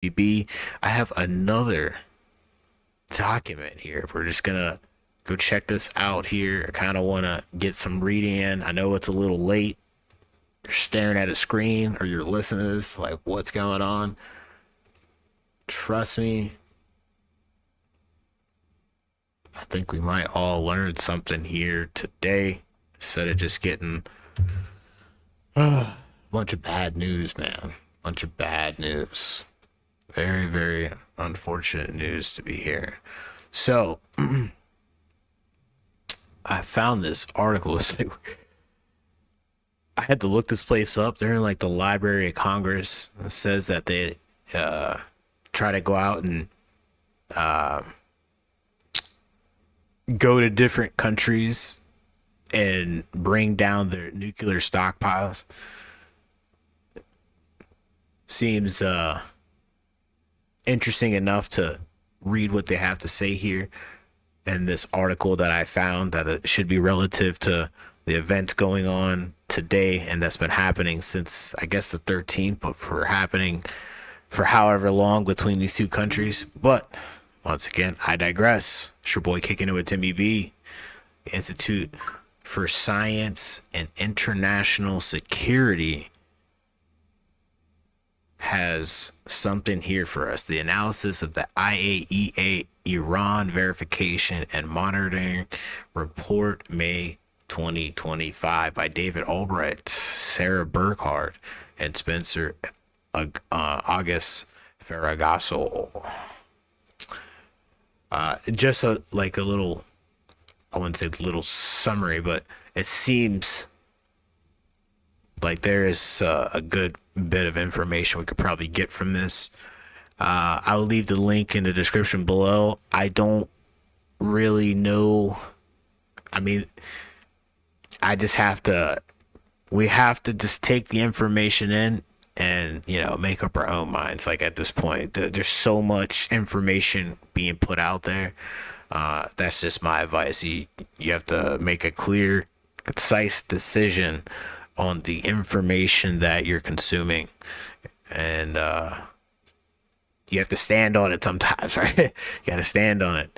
B. I have another document here. We're just gonna go check this out here. I kind of want to get some reading in. I know it's a little late. You're staring at a screen or you're listening to this, like, what's going on? Trust me, I think we might all learn something here today instead of just getting a bunch of bad news, man. Bunch of bad news. Very, very unfortunate news to be here. So, I found this article. I had to look this place up. They're in like the Library of Congress. It says that they uh, try to go out and go to different countries and bring down their nuclear stockpiles. Seems interesting enough to read what they have to say here in this article that I found that it should be relative to the events going on today and that's been happening since I guess the 13th, but for happening for however long between these two countries. But once again, I digress. It's your boy kicking it with Timmy B, Institute for Science and International Security has something here for us. The analysis of the IAEA Iran Verification and Monitoring Report, May 2025, by David Albright, Sarah Burkhardt, and Spencer August Ferragasso. Just like a little, I wouldn't say little summary, but it seems like there is a good bit of information we could probably get from this. I'll leave the link in the description below. I don't really know. I mean, I just have to, we have to just take the information in and, make up our own minds. Like at this point, there's so much information being put out there. That's just my advice. You have to make a clear, concise decision on the information that you're consuming, and you have to stand on it sometimes, right? You got to stand on it.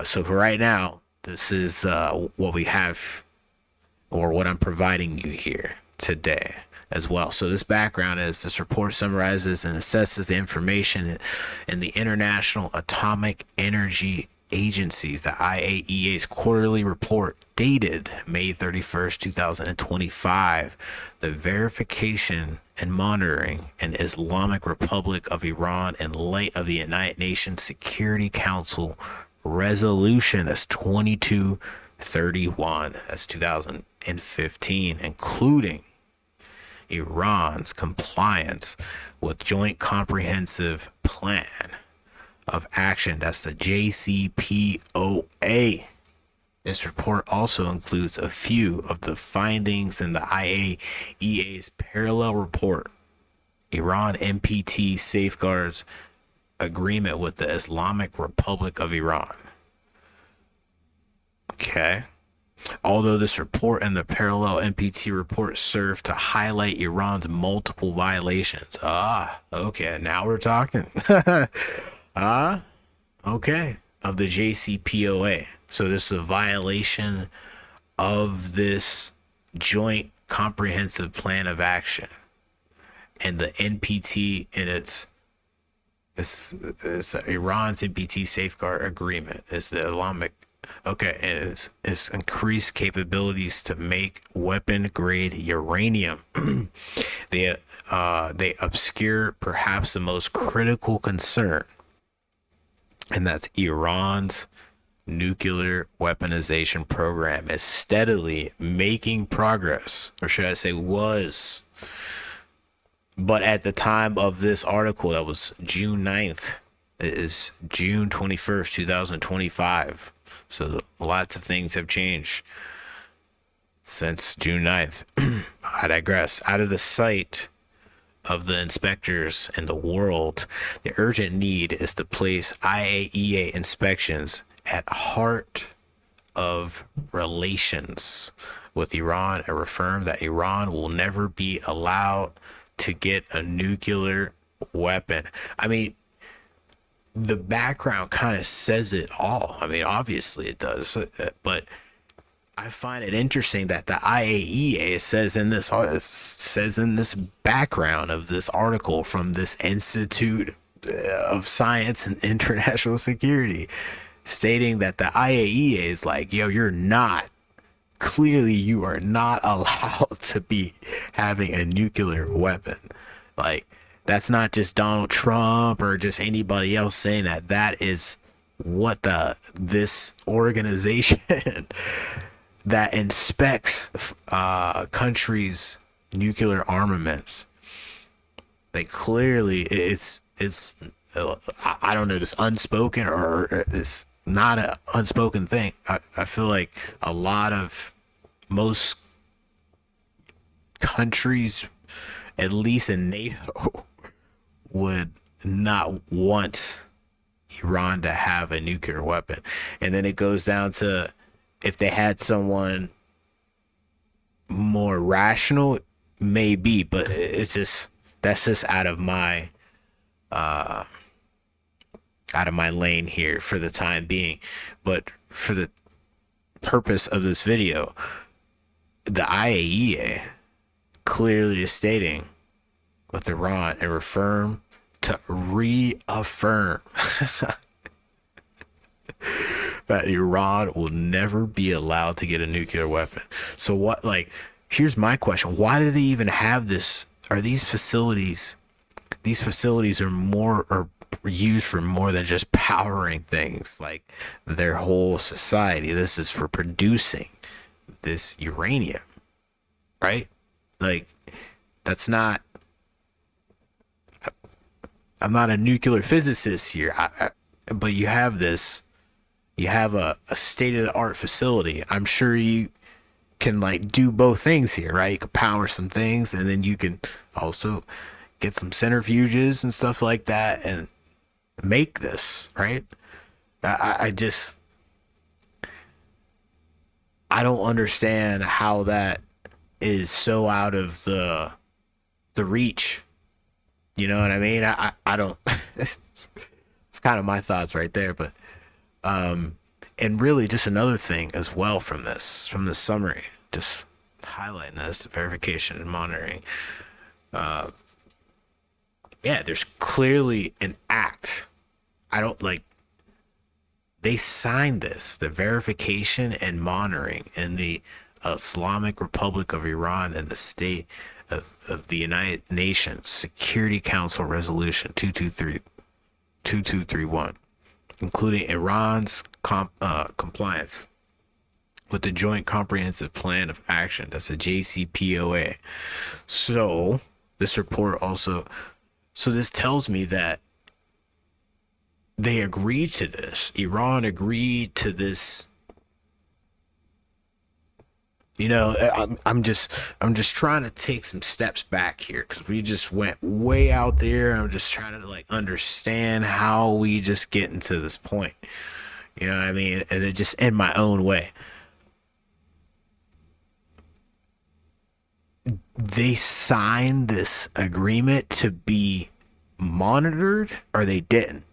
So for right now, this is what we have, or what I'm providing you here today as well. So this background is, this report summarizes and assesses the information in the International Atomic Energy Agency's, the IAEA's quarterly report dated May 31st, 2025, the verification and monitoring in Islamic Republic of Iran in light of the United Nations Security Council resolution, that's 2231, that's 2015, including Iran's compliance with Joint Comprehensive Plan of Action, that's the JCPOA. This report also includes a few of the findings in the IAEA's parallel report, Iran NPT Safeguards Agreement with the Islamic Republic of Iran. Okay. Although this report and the parallel NPT report serve to highlight Iran's multiple violations. Okay, now we're talking. Okay, of the JCPOA. So this is a violation of this Joint Comprehensive Plan of Action, and the NPT in it's Iran's NPT Safeguard Agreement. It's the Islamic. Okay, and it's increased capabilities to make weapon grade uranium. They obscure perhaps the most critical concern, and that's Iran's nuclear weaponization program is steadily making progress, or should I say was. But at the time of this article, that was June 9th, it is June 21st, 2025. So lots of things have changed since June 9th. I digress. Out of the sight of the inspectors in the world, the urgent need is to place IAEA inspections at heart of relations with Iran and affirm that Iran will never be allowed to get a nuclear weapon. I mean, the background kind of says it all. I mean, obviously it does, but I find it interesting that the IAEA says in this background of this article from this Institute of Science and International Security, stating that the IAEA is like, yo, you're not, clearly you are not allowed to be having a nuclear weapon. Like, that's not just Donald Trump or just anybody else saying that. That is what this organization that inspects countries' nuclear armaments. They clearly, it's I don't know, this unspoken, or it's not an unspoken thing. I feel like a lot of most countries, at least in NATO, would not want Iran to have a nuclear weapon. And then it goes down to, if they had someone more rational, maybe, but it's just, that's just out of my lane here for the time being. But for the purpose of this video, the IAEA clearly is stating with Iran and reaffirm that Iran will never be allowed to get a nuclear weapon. So what, like, here's my question. Why do they even have this? Are these facilities are used for more than just powering things, like their whole society. This is for producing this uranium, right? Like, that's not, I'm not a nuclear physicist here, but you have this, you have a state-of-the-art facility. I'm sure you can, like, do both things here, right? You can power some things, and then you can also get some centrifuges and stuff like that and make this, right? I just, I don't understand how that is so out of the reach. You know what I mean? I don't. It's kind of my thoughts right there, but and really just another thing as well from this summary, just highlighting this, verification and monitoring. Yeah, there's clearly an act. I don't like, they signed this, the verification and monitoring in the Islamic Republic of Iran and the state of the United Nations Security Council Resolution 2231, including Iran's compliance with the Joint Comprehensive Plan of Action. That's a JCPOA. So this report also, so this tells me that they agreed to this. Iran agreed to this. You know, I'm just trying to take some steps back here, because we just went way out there. I'm just trying to, like, understand how we just get into this point. You know what I mean? And it just in my own way. They signed this agreement to be monitored, or they didn't?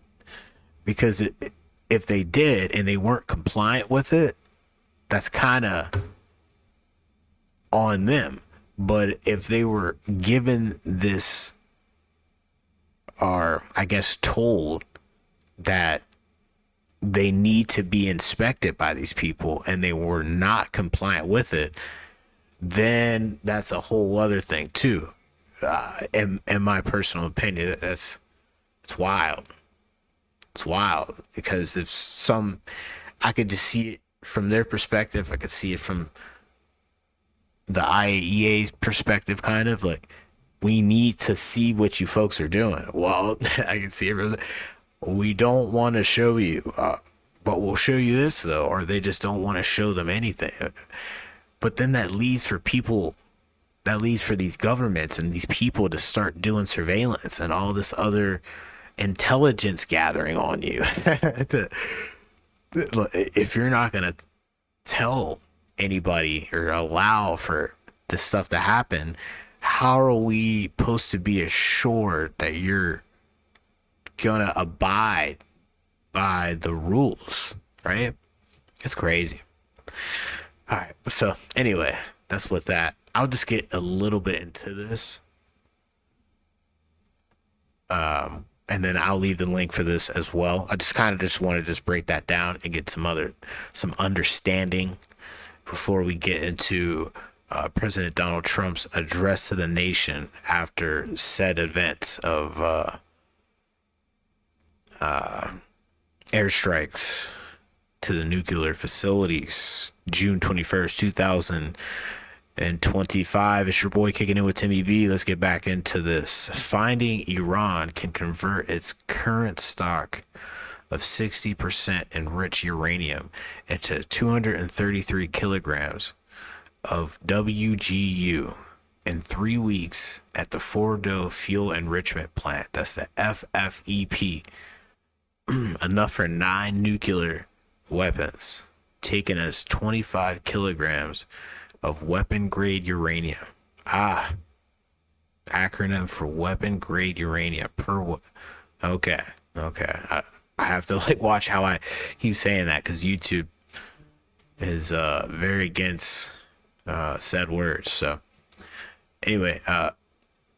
Because if they did and they weren't compliant with it, that's kind of on them. But if they were given this, or I guess told that they need to be inspected by these people, and they were not compliant with it, then that's a whole other thing too. In my personal opinion, it's wild. It's wild, because if some, I could just see it from their perspective. I could see it from the IAEA's perspective, kind of like, we need to see what you folks are doing. Well, I can see it. We don't want to show you, but we'll show you this though, or they just don't want to show them anything. But then that leads for these governments and these people to start doing surveillance and all this other intelligence gathering on you. If you're not going to tell anybody or allow for this stuff to happen, how are we supposed to be assured that you're gonna abide by the rules, right? It's crazy. All right. So anyway, that's what that. I'll just get a little bit into this, and then I'll leave the link for this as well. I just kind of just want to just break that down and get some understanding before we get into President Donald Trump's address to the nation after said event of airstrikes to the nuclear facilities, June 21st, 2025. It's your boy kicking in with Timmy B. Let's get back into this. Finding Iran can convert its current stock of 60% enriched uranium into 233 kilograms of WGU in 3 weeks at the Fordo Fuel Enrichment Plant. That's the FFEP. Enough for 9 nuclear weapons, taken as 25 kilograms of weapon grade uranium. Acronym for weapon grade uranium okay. I have to like watch how I keep saying that because YouTube is very against said words. So anyway,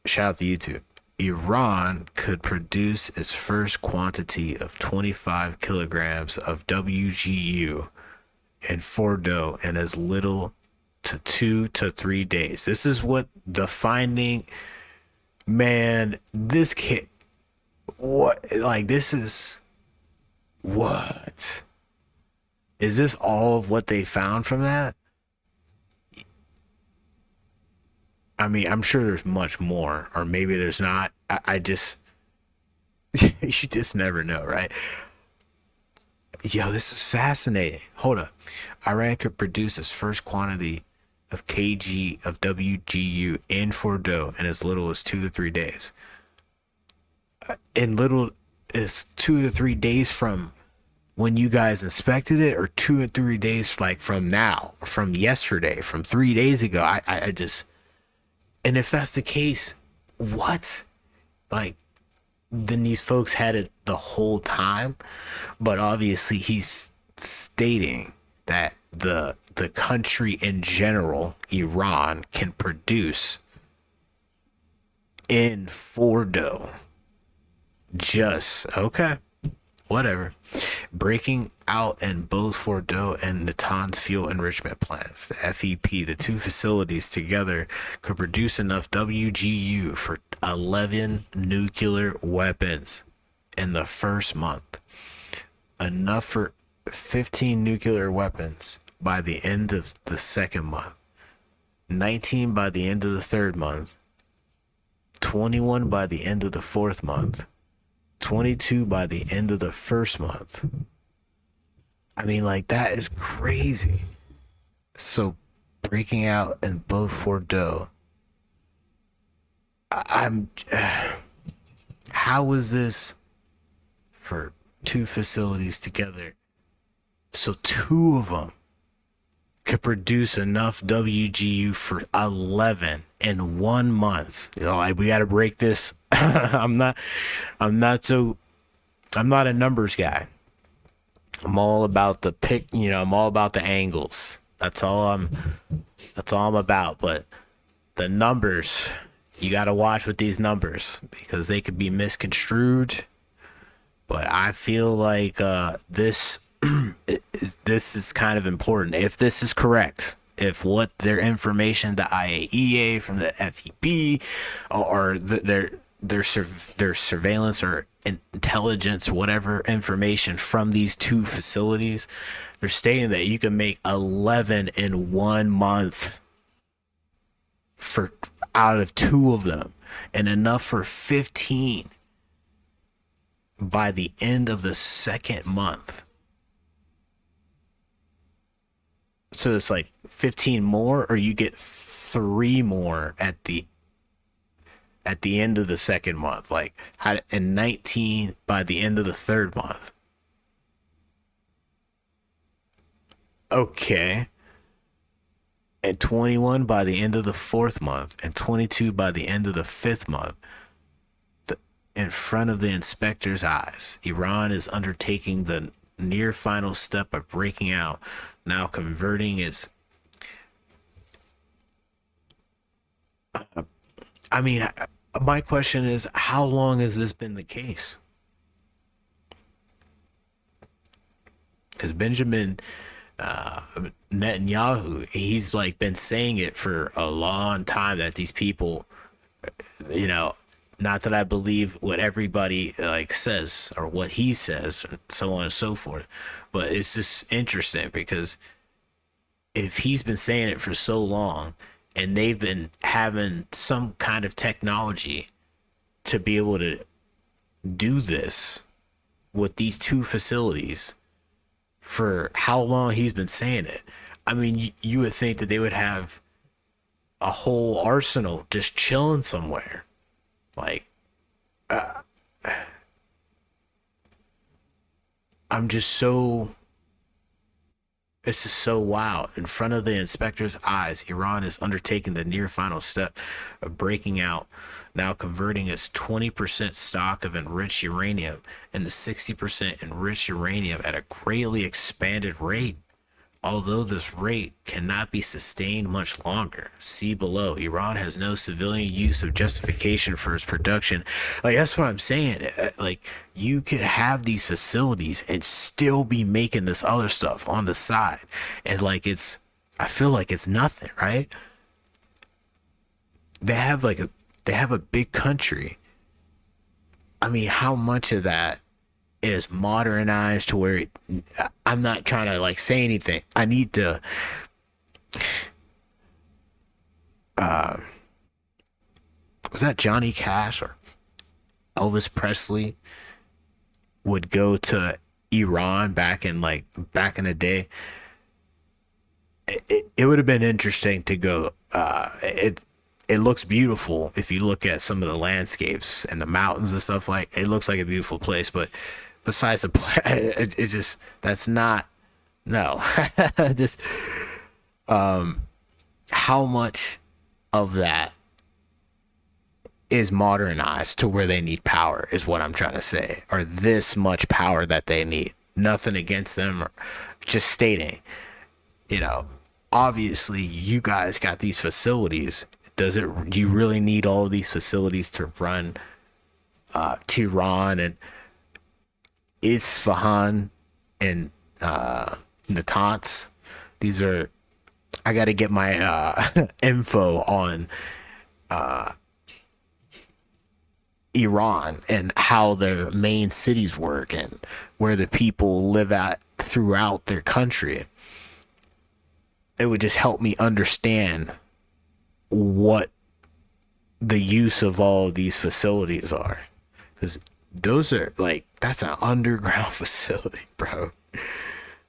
shout out to YouTube. Iran could produce its first quantity of 25 kilograms of WGU in Fordo in as little to 2 to 3 days. This is what the finding, man, this kid, what, like, this is, what? Is this all of what they found from that? I mean, I'm sure there's much more, or maybe there's not. I just, you just never know, right? Yo, this is fascinating. Hold up. Iran could produce its first quantity of kg of WGU in Fordo in as little as 2 to 3 days. In little as 2 to 3 days from when you guys inspected it, or 2 or 3 days like from now, from yesterday, from 3 days ago. I just, and if that's the case, what? Like, then these folks had it the whole time. But obviously he's stating that the country in general, Iran, can produce in Fordo. Just okay, whatever. Breaking out in both Fordo and Natanz fuel enrichment plants, the FEP, the two facilities together could produce enough WGU for 11 nuclear weapons in the first month. Enough for 15 nuclear weapons by the end of the second month. 19 by the end of the third month. 21 by the end of the fourth month. 22 by the end of the first month. I mean, like, that is crazy. So, breaking out in both Fordo. How is this for two facilities together? So, two of them could produce enough WGU for 11 in 1 month. You know, like, we got to break this. I'm not a numbers guy. I'm all about the pick, I'm all about the angles. That's all I'm about. But the numbers, you got to watch with these numbers because they could be misconstrued. But I feel like this is kind of important. If this is correct, if what their information, the Iaea from the FEP, or their surveillance or intelligence, whatever information from these two facilities, they're stating that you can make 11 in 1 month for out of two of them, and enough for 15 by the end of the second month. So it's like 15 more, or you get 3 more at the end of the second month, like, and 19 by the end of the third month. Okay. And 21 by the end of the fourth month, and 22 by the end of the fifth month. in front of the inspector's eyes. Iran is undertaking the near final step of breaking out, now converting its. I mean, my question is, how long has this been the case? Because Benjamin Netanyahu, he's like been saying it for a long time that these people, you know, not that I believe what everybody like says or what he says, and so on and so forth, but it's just interesting because if he's been saying it for so long and they've been having some kind of technology to be able to do this with these two facilities for how long he's been saying it. I mean, you would think that they would have a whole arsenal just chilling somewhere. Like, I'm just so. It's just so wild. In front of the inspector's eyes, Iran is undertaking the near final step of breaking out, now converting its 20% stock of enriched uranium into 60% enriched uranium at a greatly expanded rate. Although this rate cannot be sustained much longer, see below. Iran has no civilian use of justification for its production. Like, that's what I'm saying. Like, you could have these facilities and still be making this other stuff on the side. And like, I feel like it's nothing, right? They have like they have a big country. I mean, how much of that is modernized to where I'm not trying to like say anything. I need to. Was that Johnny Cash or Elvis Presley would go to Iran back in the day? It would have been interesting to go. It looks beautiful if you look at some of the landscapes and the mountains and stuff. Like, it looks like a beautiful place, but besides the it just, that's not, no. Just how much of that is modernized to where they need power is what I'm trying to say, or this much power that they need. Nothing against them, or just stating, you know, obviously you guys got these facilities. Do you really need all of these facilities to run Tehran and Isfahan and Natanz? These are, I got to get my info on Iran and how their main cities work and where the people live at throughout their country. It would just help me understand what the use of all of these facilities are. Because those are like, that's an underground facility, bro.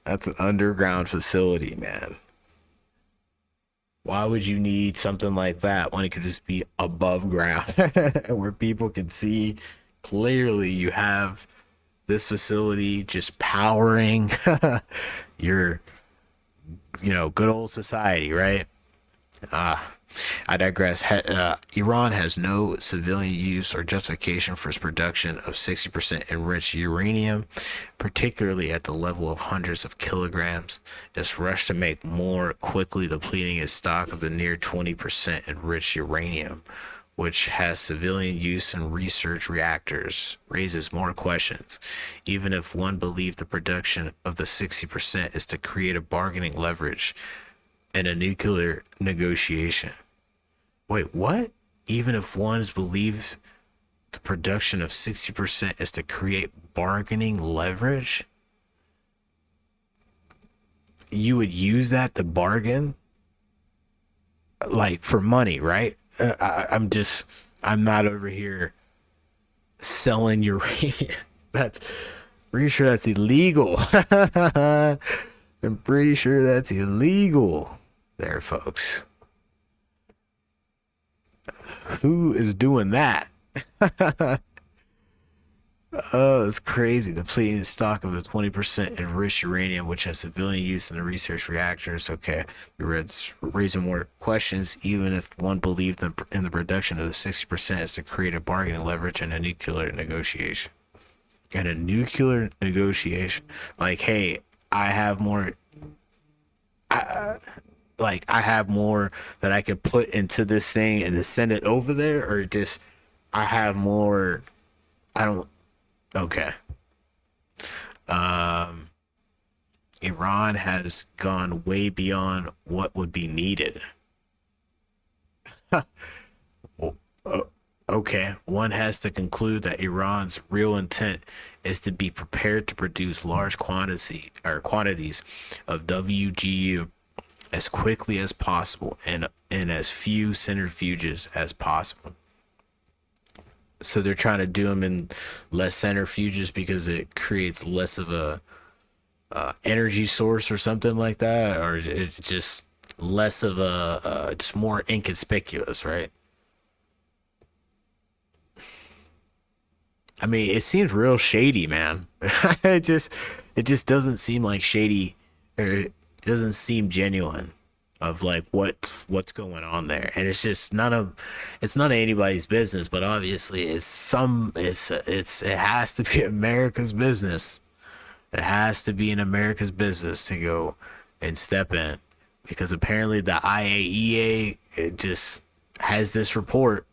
That's an underground facility, man. Why would you need something like that when it could just be above ground where people can see clearly you have this facility just powering your, good old society, right? I digress. Iran has no civilian use or justification for its production of 60% enriched uranium, particularly at the level of hundreds of kilograms. It's rushed to make more, quickly depleting its stock of the near 20% enriched uranium, which has civilian use in research reactors, raises more questions. Even if one believed the production of the 60% is to create a bargaining leverage in a nuclear negotiation. Wait, what? Even if one believes the production of 60% is to create bargaining leverage, you would use that to bargain? Like, for money, right? I'm not over here selling uranium. That's pretty sure that's illegal. I'm pretty sure that's illegal there, folks. Who is doing that? Oh, it's crazy. Depleting the stock of the 20% enriched uranium, which has civilian use in the research reactors. Okay, we read raising more questions, even if one believed in the production of the 60% is to create a bargaining leverage in a nuclear negotiation. And a nuclear negotiation, like, hey, I have more, I have more that I could put into this thing and to send it over there, or just I have more. I don't. Okay. Iran has gone way beyond what would be needed. Okay, one has to conclude that Iran's real intent is to be prepared to produce large quantities of WGU as quickly as possible and in as few centrifuges as possible. So they're trying to do them in less centrifuges because it creates less of a energy source or something like that, or it's just less of a just more inconspicuous, right? I mean, it seems real shady, man. It just doesn't seem like shady, or it doesn't seem genuine of like what's going on there. And it's none of anybody's business, but obviously it has to be America's business. It has to be in America's business to go and step in, because apparently the IAEA, it just has this report.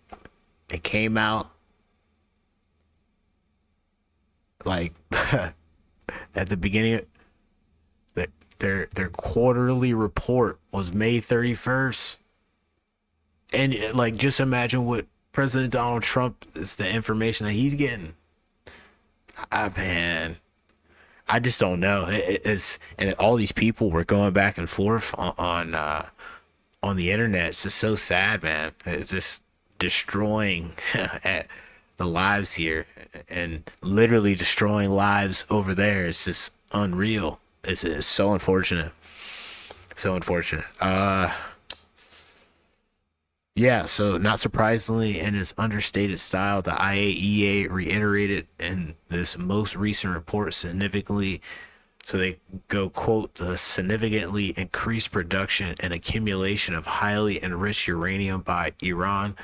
It came out like at the beginning of their quarterly report was May 31st. And like, just imagine what President Donald Trump is, the information that he's getting. Man, I just don't know. It's, and all these people were going back and forth on the internet. It's just so sad, man. It's just destroying the lives here, and literally destroying lives over there. It's just unreal. It's so unfortunate. So unfortunate. Yeah, so not surprisingly, in its understated style, the IAEA reiterated in this most recent report significantly, so they go, quote, the significantly increased production and accumulation of highly enriched uranium by Iran,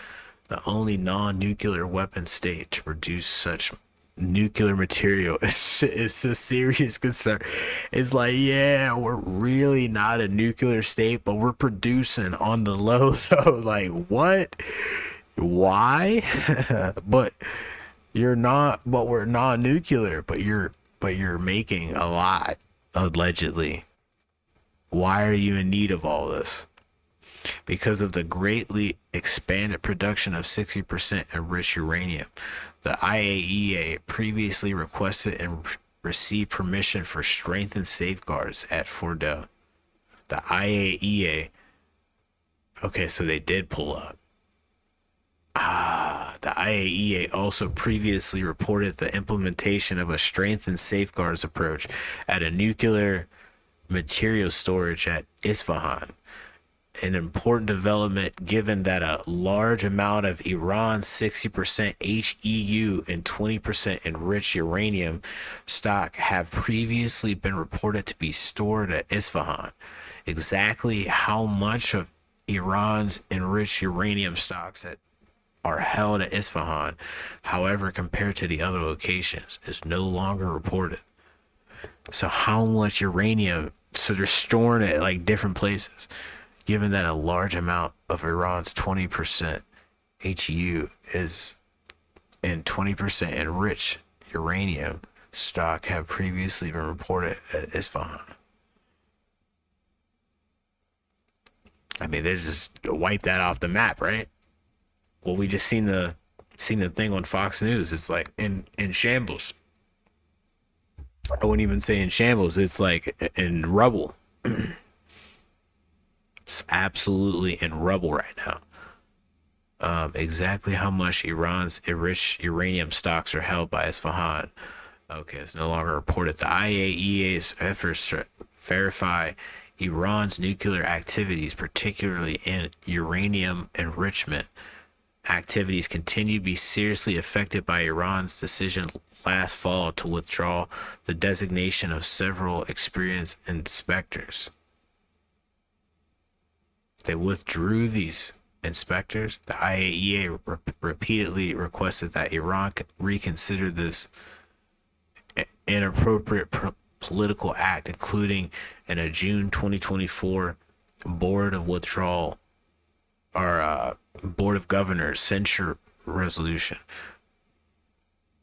the only non-nuclear weapon state to produce such nuclear material. It's a serious concern. It's like, yeah, we're really not a nuclear state, but we're producing on the low. So like, what? Why? But you're not, but we're non-nuclear, but you're making a lot, allegedly. Why are you in need of all this? Because of the greatly expanded production of 60% enriched uranium. The IAEA previously requested and received permission for strengthened safeguards at Fordow. The IAEA, okay, so they did pull up. The IAEA also previously reported the implementation of a strengthened safeguards approach at a nuclear material storage at Isfahan, an important development given that a large amount of Iran's 60% HEU and 20% enriched uranium stock have previously been reported to be stored at Isfahan. Exactly how much of Iran's enriched uranium stocks are held at Isfahan, however, compared to the other locations, is no longer reported. So how much uranium? So they're storing it like different places, given that a large amount of Iran's 20% HU is and 20% enriched uranium stock have previously been reported at Isfahan. I mean, they just wipe that off the map, right? Well, we just seen the thing on Fox News. It's like in shambles. I wouldn't even say in shambles. It's like in rubble. It's absolutely in rubble right now. Exactly how much Iran's enriched uranium stocks are held by Isfahan. Okay, it's no longer reported. The IAEA's efforts to verify Iran's nuclear activities, particularly in uranium enrichment, activities continue to be seriously affected by Iran's decision last fall to withdraw the designation of several experienced inspectors. They withdrew these inspectors. The IAEA repeatedly requested that Iran reconsider this inappropriate political act, including in a June 2024 board of withdrawal or board of governors censure resolution.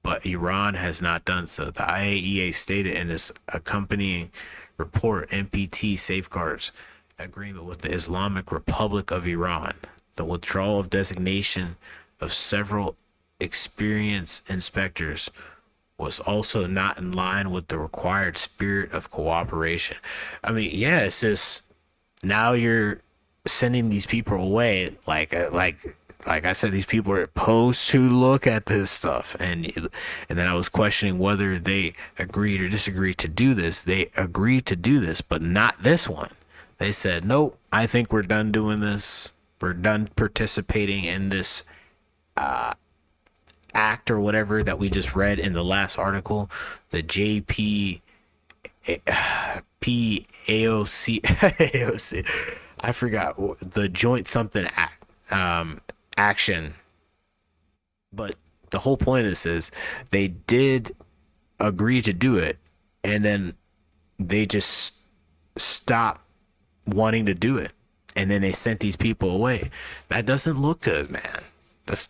But Iran has not done so. The IAEA stated in its accompanying report, NPT safeguards agreement with the Islamic Republic of Iran. The withdrawal of designation of several experienced inspectors was also not in line with the required spirit of cooperation. I mean, yeah, it's just now you're sending these people away. Like I said, these people are supposed to look at this stuff, and then I was questioning whether they agreed or disagreed to do this. They agreed to do this, but not this one. They said, nope, I think we're done doing this. We're done participating in this act or whatever that we just read in the last article, the JP PAOC AOC. I forgot the joint something act action. But the whole point of this is they did agree to do it, and then they just stopped wanting to do it, and then they sent these people away. That doesn't look good, man. That's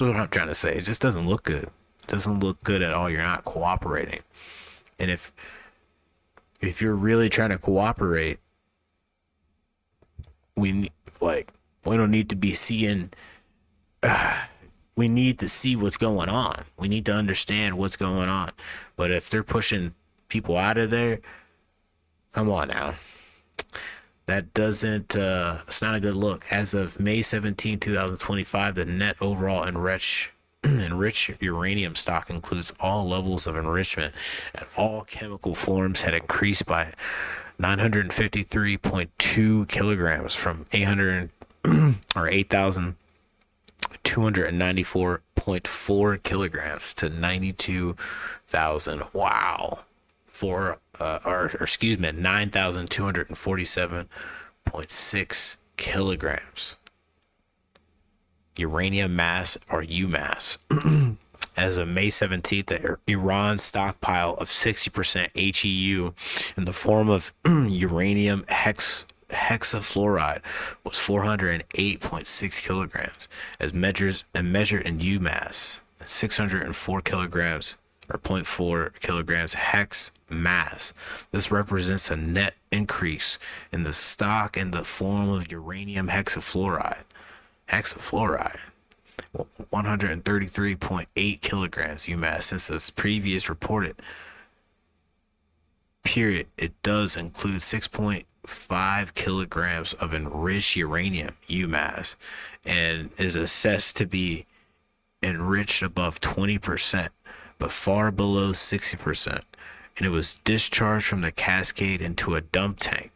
what I'm trying to say. It just doesn't look good. It doesn't look good at all. You're not cooperating. And if you're really trying to cooperate, we don't need to be seeing we need to see what's going on. We need to understand what's going on. But if they're pushing people out of there, come on now. That doesn't, it's not a good look. As of May 17, 2025, the net overall enriched uranium stock includes all levels of enrichment and all chemical forms had increased by 953.2 kilograms from 8,294.4 kilograms to 92,000. Wow. 9,247.6 kilograms. Uranium mass or UMass. As of May 17th, the Iran stockpile of 60% HEU in the form of uranium hexafluoride was 408.6 kilograms, as measured in UMass, 604 kilograms or 0.4 kilograms hex mass. This represents a net increase in the stock in the form of uranium hexafluoride. 133.8 kilograms UMass. Since this previous reported period, it does include 6.5 kilograms of enriched uranium UMass and is assessed to be enriched above 20%, but far below 60%. And it was discharged from the cascade into a dump tank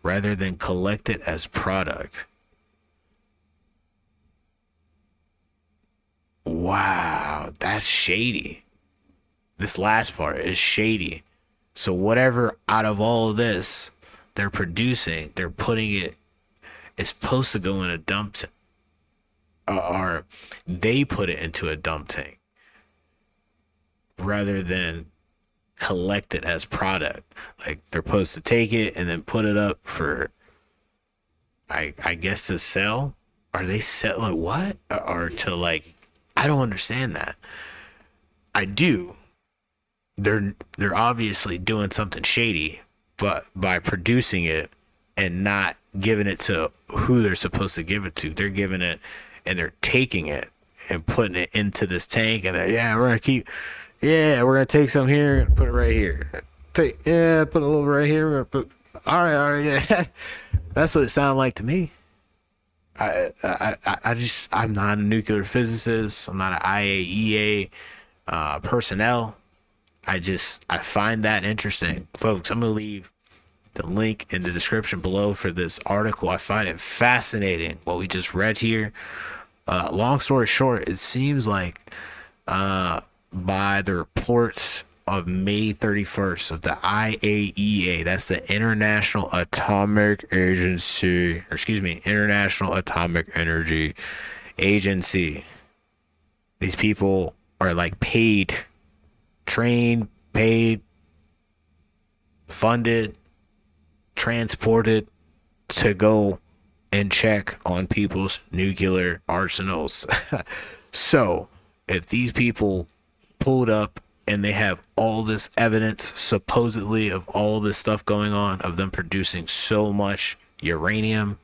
rather than collected as product. Wow, that's shady. This last part is shady. So whatever out of all of this they're producing, they're putting it, it's supposed to go in a dump tank, or they put it into a dump tank rather than collect it as product. Like they're supposed to take it and then put it up for, I guess, to sell. Are they sell like what? Or to like, I don't understand that. I do. They're obviously doing something shady, but by producing it and not giving it to who they're supposed to give it to, they're giving it and they're taking it and putting it into this tank, and we're gonna take some here and put it right here. Put a little right here. All right, yeah. That's what it sounded like to me. I'm not a nuclear physicist. I'm not an IAEA personnel. I find that interesting. Folks, I'm going to leave the link in the description below for this article. I find it fascinating what we just read here. Long story short, it seems like by the reports of May 31st of the IAEA, that's the International Atomic Agency, or excuse me, International Atomic Energy Agency. These people are like paid, trained, paid, funded, transported to go and check on people's nuclear arsenals. So, if these people pulled up and they have all this evidence, supposedly, of all this stuff going on, of them producing so much uranium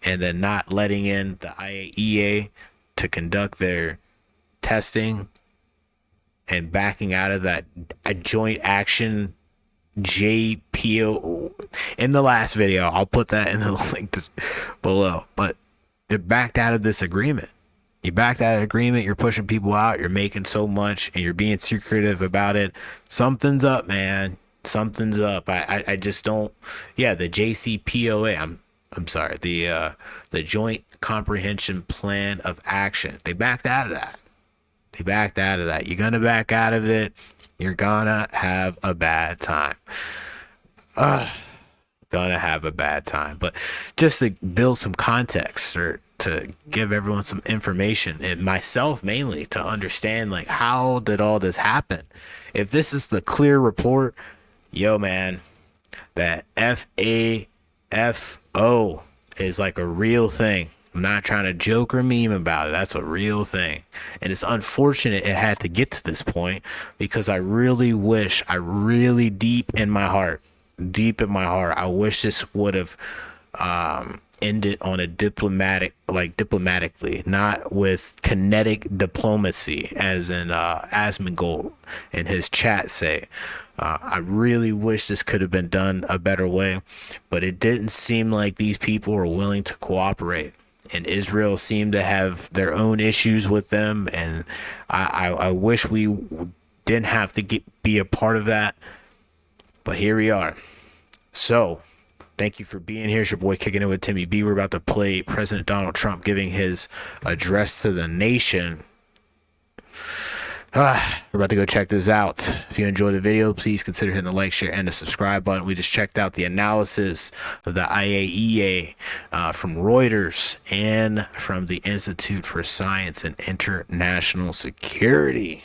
and then not letting in the IAEA to conduct their testing and backing out of that a joint action JPO in the last video. I'll put that in the link below. But it backed out of this agreement. You backed out of agreement. You're pushing people out. You're making so much, and you're being secretive about it. Something's up, man. Something's up. I just don't. Yeah, the JCPOA. I'm sorry. The Joint Comprehension Plan of Action. They backed out of that. They backed out of that. You're gonna back out of it. You're gonna have a bad time. Gonna have a bad time. But just to build some context, or to give everyone some information, and myself mainly, to understand, like, how did all this happen? If this is the clear report, yo man, that FAFO is like a real thing. I'm not trying to joke or meme about it. That's a real thing. And it's unfortunate it had to get to this point, because I really wish, deep in my heart, I wish this would have ended on a diplomatically, not with kinetic diplomacy, as in Asmongold in his chat say. I really wish this could have been done a better way, but it didn't seem like these people were willing to cooperate. And Israel seemed to have their own issues with them, and I wish we didn't have to be a part of that, but here we are. So, thank you for being here. It's your boy Kicking It with Timmy B. We're about to play President Donald Trump giving his address to the nation. We're about to go check this out. If you enjoyed the video, please consider hitting the like, share, and the subscribe button. We just checked out the analysis of the IAEA from Reuters and from the Institute for Science and International Security.